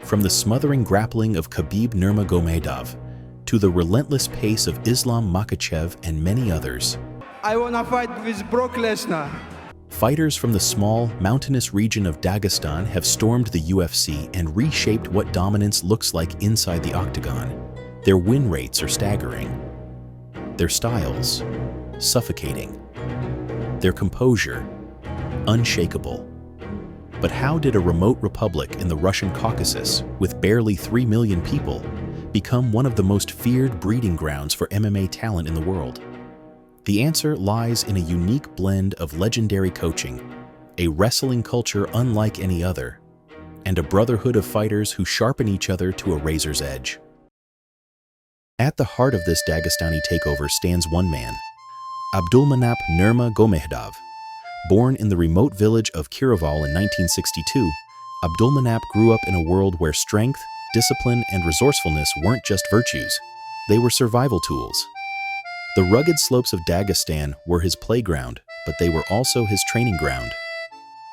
From the smothering grappling of Khabib Nurmagomedov to the relentless pace of Islam Makhachev and many others, I wanna fight with Brock Lesnar. Fighters from the small, mountainous region of Dagestan have stormed the UFC and reshaped what dominance looks like inside the octagon. Their win rates are staggering. Their styles, suffocating. Their composure, unshakable. But how did a remote republic in the Russian Caucasus, with barely 3 million people, become one of the most feared breeding grounds for MMA talent in the world? The answer lies in a unique blend of legendary coaching, a wrestling culture unlike any other, and a brotherhood of fighters who sharpen each other to a razor's edge. At the heart of this Dagestani takeover stands one man, Abdulmanap Nurmagomedov. Born in the remote village of Kiraval in 1962, Abdulmanap grew up in a world where strength, discipline, and resourcefulness weren't just virtues, they were survival tools. The rugged slopes of Dagestan were his playground, but they were also his training ground.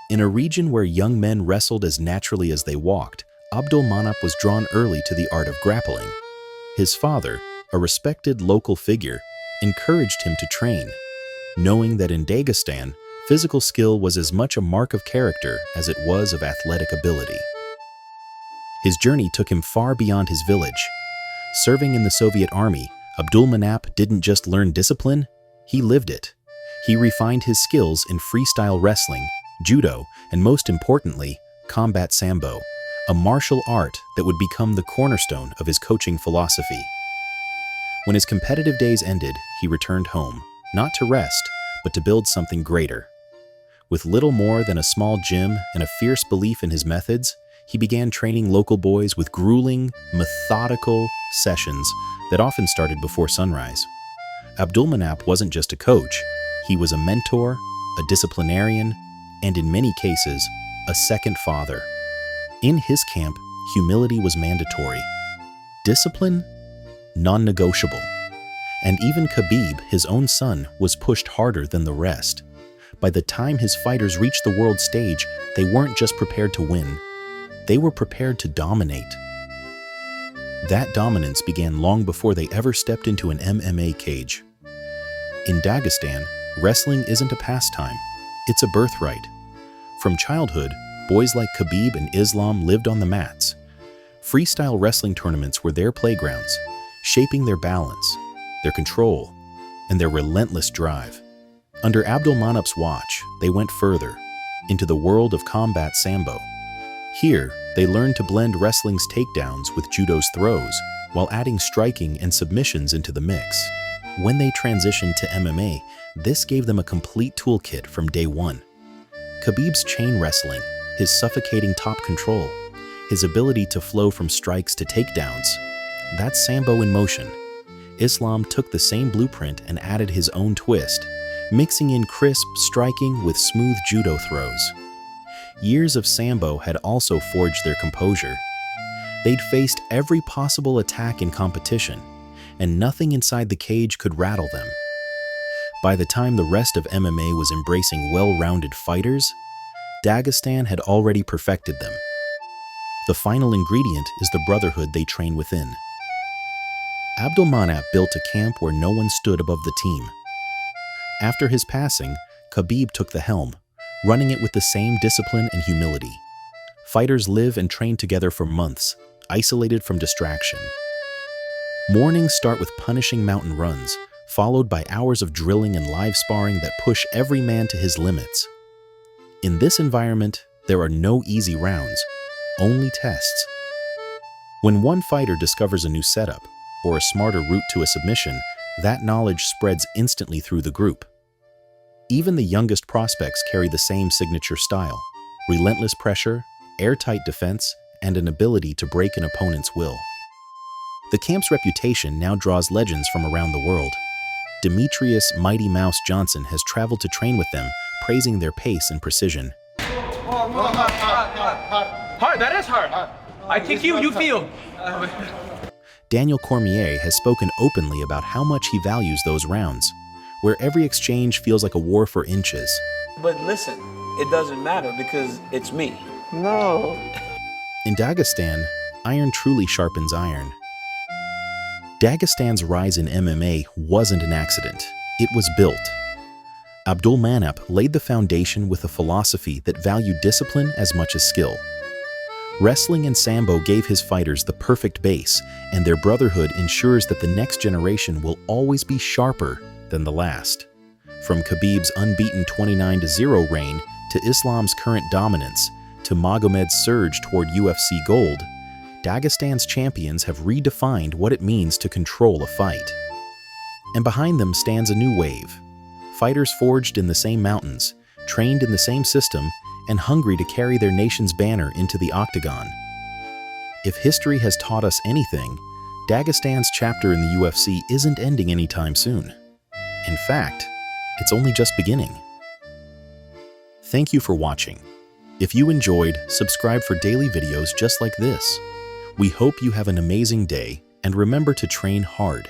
In a region where young men wrestled as naturally as they walked, Abdulmanap was drawn early to the art of grappling. His father, a respected local figure, encouraged him to train, knowing that in Dagestan, physical skill was as much a mark of character as it was of athletic ability. His journey took him far beyond his village. Serving in the Soviet Army, Abdulmanap didn't just learn discipline, he lived it. He refined his skills in freestyle wrestling, judo, and most importantly, combat sambo, a martial art that would become the cornerstone of his coaching philosophy. When his competitive days ended, he returned home, not to rest, but to build something greater. With little more than a small gym and a fierce belief in his methods, he began training local boys with grueling, methodical sessions that often started before sunrise. Abdulmanap wasn't just a coach, he was a mentor, a disciplinarian, and in many cases, a second father. In his camp, humility was mandatory. Discipline? Non-negotiable. And even Khabib, his own son, was pushed harder than the rest. By the time his fighters reached the world stage, they weren't just prepared to win, they were prepared to dominate. That dominance began long before they ever stepped into an MMA cage. In Dagestan, wrestling isn't a pastime, it's a birthright. From childhood, boys like Khabib and Islam lived on the mats. Freestyle wrestling tournaments were their playgrounds, shaping their balance, their control, and their relentless drive. Under Abdulmanap's watch, they went further, into the world of combat sambo. Here, they learned to blend wrestling's takedowns with judo's throws, while adding striking and submissions into the mix. When they transitioned to MMA, this gave them a complete toolkit from day one. Khabib's chain wrestling, his suffocating top control, his ability to flow from strikes to takedowns, that's sambo in motion. Islam took the same blueprint and added his own twist, mixing in crisp striking with smooth judo throws. Years of sambo had also forged their composure. They'd faced every possible attack in competition, and nothing inside the cage could rattle them. By the time the rest of MMA was embracing well-rounded fighters, Dagestan had already perfected them. The final ingredient is the brotherhood they train within. Abdulmanap built a camp where no one stood above the team. After his passing, Khabib took the helm, running it with the same discipline and humility. Fighters live and train together for months, isolated from distraction. Mornings start with punishing mountain runs, followed by hours of drilling and live sparring that push every man to his limits. In this environment, there are no easy rounds, only tests. When one fighter discovers a new setup, or a smarter route to a submission, that knowledge spreads instantly through the group. Even the youngest prospects carry the same signature style: relentless pressure, airtight defense, and an ability to break an opponent's will. The camp's reputation now draws legends from around the world. Demetrius Mighty Mouse Johnson has traveled to train with them, praising their pace and precision. Hard, that is hard. I kick you, you feel. Daniel Cormier has spoken openly about how much he values those rounds, where every exchange feels like a war for inches. But listen, it doesn't matter because it's me. No. In Dagestan, Iron truly sharpens iron. Dagestan's rise in MMA wasn't an accident. It was built. Abdulmanap laid the foundation with a philosophy that valued discipline as much as skill. Wrestling and Sambo gave his fighters the perfect base, and their brotherhood ensures that the next generation will always be sharper than the last. From Khabib's unbeaten 29-0 reign to Islam's current dominance to Magomed's surge toward UFC gold, Dagestan's champions have redefined what it means to control a fight. And behind them stands a new wave. Fighters forged in the same mountains, trained in the same system, and hungry to carry their nation's banner into the Octagon. If history has taught us anything, Dagestan's chapter in the UFC isn't ending anytime soon. In fact, it's only just beginning. Thank you for watching. If you enjoyed, subscribe for daily videos just like this. We hope you have an amazing day, and remember to train hard.